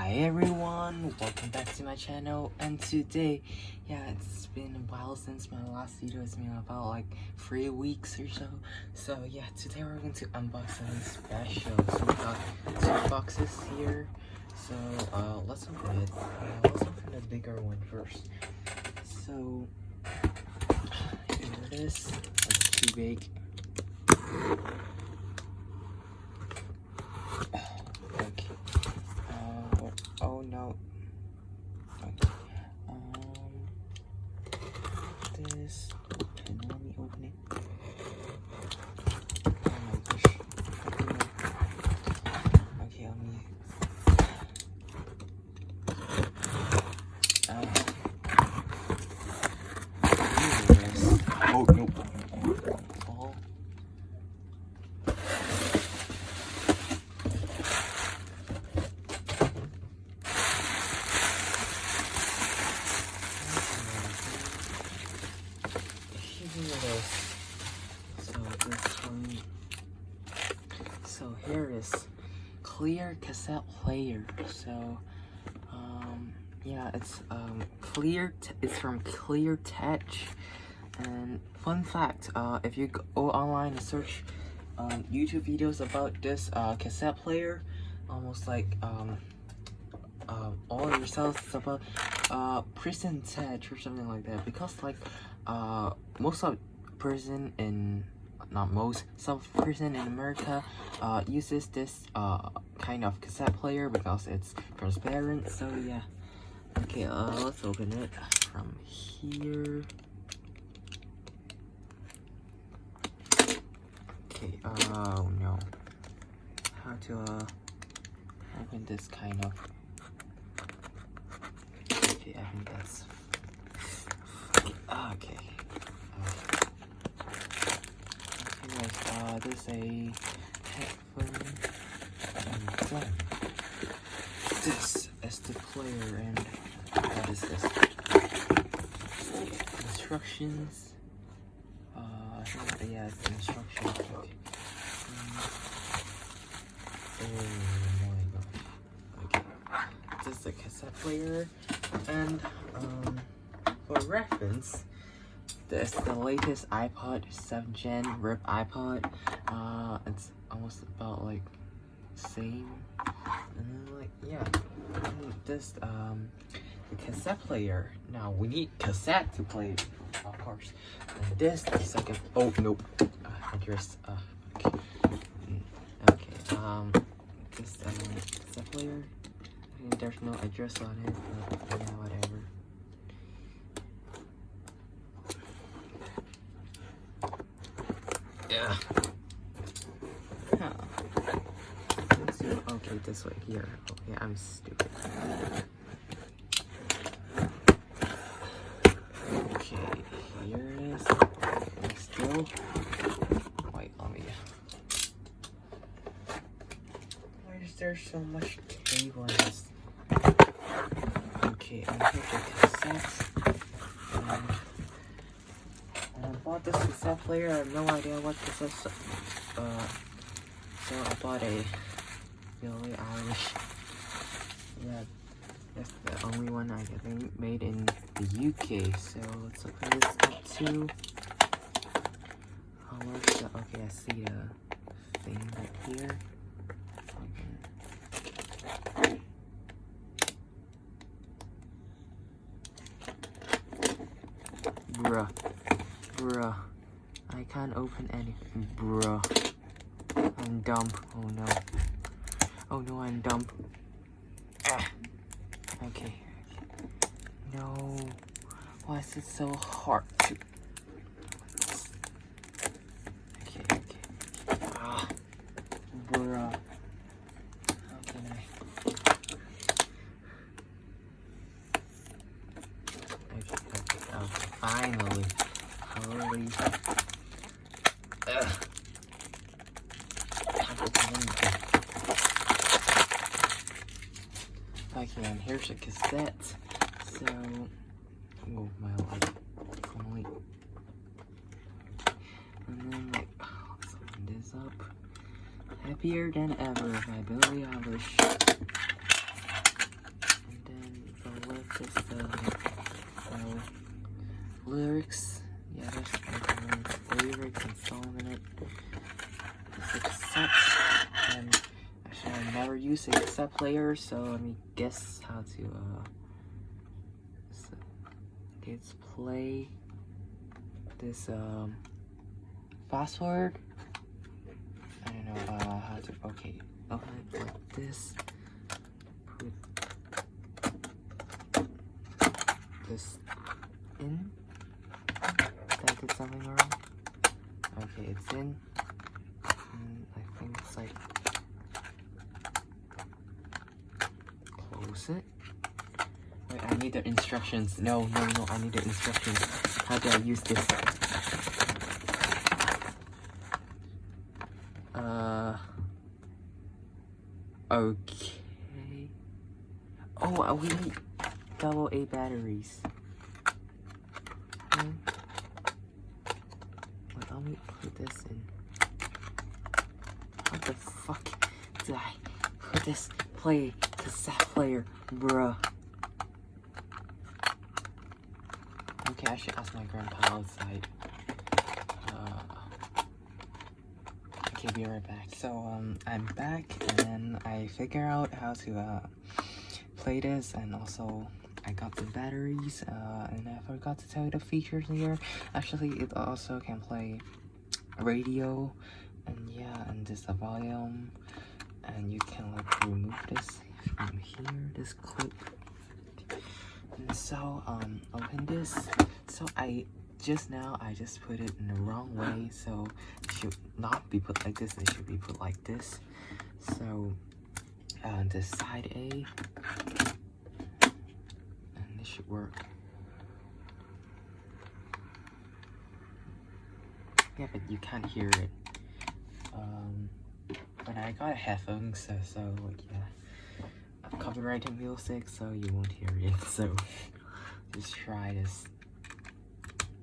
Hi everyone, welcome back to my channel, and today, it's been a while since my last video. It's been about like 3 weeks or so. So yeah, today we're going to unbox something special. So we got 2 boxes here. So let's open it. Let's open the bigger one first. So here it is. It's too big. Oh no. Okay. This. And let me open it. Oh my gosh. Okay, let me. Oh no. Fall. So here is Clear Cassette Player. So it's it's from ClearTech. And fun fact, if you go online and search YouTube videos about this cassette player, almost like all your cells is about prison tech or something like that, because like most of person in some person in America uses this kind of cassette player because it's transparent. So yeah, okay, let's open it from here. Okay, oh no, how to open this kind of. Okay, I think that's okay. This is a headphone, and then this is the player. And what is this? Instructions. I think, yeah, it's instructions. Okay. Oh my gosh. Okay. This is a cassette player, and for reference, this is the latest iPod 7th Gen RIP iPod. It's almost about like same, and then like this the cassette player. Now we need cassette to play it, of course. And this the second. Oh nope. Address. Okay. Okay. This cassette player. I think there's no address on it, but yeah, whatever. Yeah. Huh. Okay, this way here. Okay, I'm stupid. Okay, here it is. Still. Wait, let me. Why is there so much cable in this? Okay, and here's the cassettes. I bought this cassette player. I have no idea what this is. So I bought a Billie Eilish. Yeah, that's the only one I think made in the UK. So let's open this up too. Where's the? Okay, I see the thing right here. Bruh, I can't open anything. Bruh, I'm dumb. Oh no, I'm dumb. Okay. No, why is it so hard to? Okay. Bruh, how can I? Okay. Oh, finally. Holy. Okay, and here's a cassette. So, oh my life. Finally. And then, like, let's open this up. Happier Than Ever by Billie Eilish. a cassette player, so let me guess how to let's play this fast forward. I don't know how to. Okay, open it like this. Put this in. Did I did something wrong? Okay, it's in. I think it's like close it. Wait, I need the instructions. No, I need the instructions. How do I use this? Okay. Oh, we need AA batteries. Wait, let me put this in. How the fuck did I put this cassette player, bruh? Okay, I should ask my grandpa outside. Okay, be right back. So, I'm back, and then I figure out how to, play this, and also, I got the batteries, and I forgot to tell you the features here. Actually, it also can play radio, and yeah, and this the volume, and you can, like, remove this from here, this clip. And so, open this. So I just put it in the wrong way, so it should not be put like this, it should be put like this. So the side A, and this should work. Yeah, but you can't hear it. But I got headphones, so like, yeah, I'm copyrighting music, so you won't hear it. So just try this.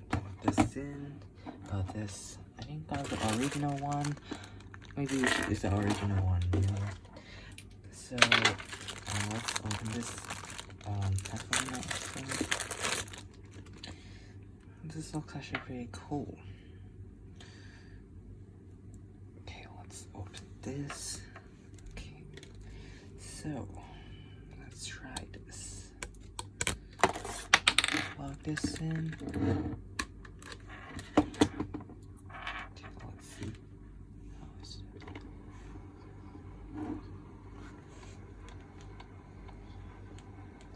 Put this in. This, I think that's the original one. Maybe we should use the original one, you know. So let's open this headphone thing. This looks actually pretty cool. Okay, let's open this. Okay, so let's try this. Plug this in. Okay, let's see. How is it?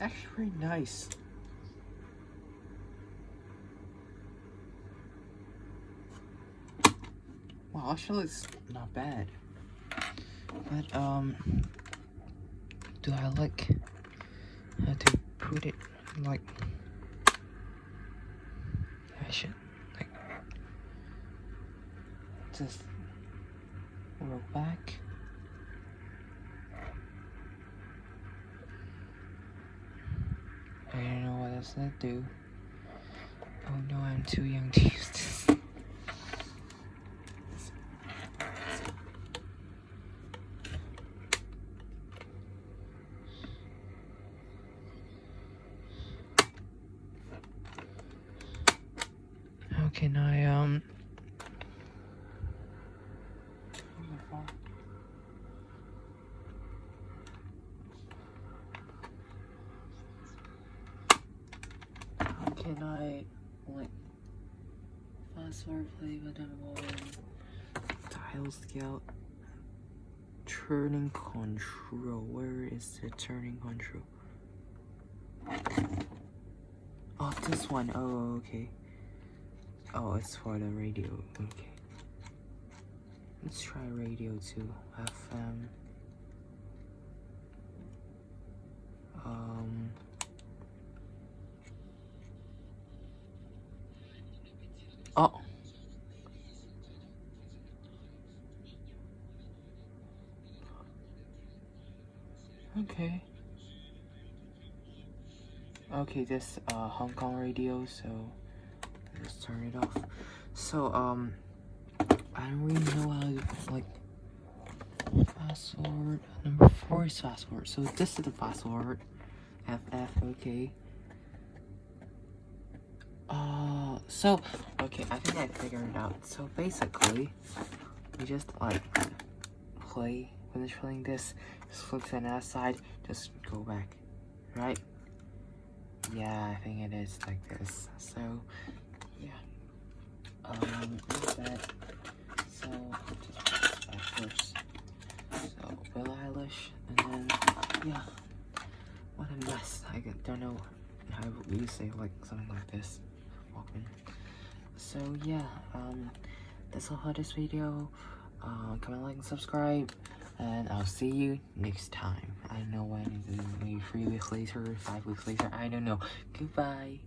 Actually, pretty nice. Well, actually, it's not bad. But do I like how to put it like? I should like just roll back. I don't know what does that do. Oh no, I'm too young to use this. Okay, now can I like fast forward play button tile scale turning control? Where is the turning control? Oh, this one. Oh, okay. Oh, it's for the radio. Okay. Let's try radio too. FM. Oh. Okay. Okay, this Hong Kong radio, so let's turn it off. So I don't really know how to like fast forward. Number 4 is fast forward. So this is the fast forward. FF, okay. So okay, I think I figured it out. So basically, you just like play finish filling this, just flip to the other side, just go back, right? Yeah, I think it is like this. So, yeah. With that, so I'll just put this back first. So, Billie Eilish, and then, yeah. What a mess. I don't know how you say like something like this. Walkman. So, yeah, that's all for this video. Comment, like, and subscribe, and I'll see you next time. I don't know when, maybe 3 weeks later, 5 weeks later, I don't know. Goodbye.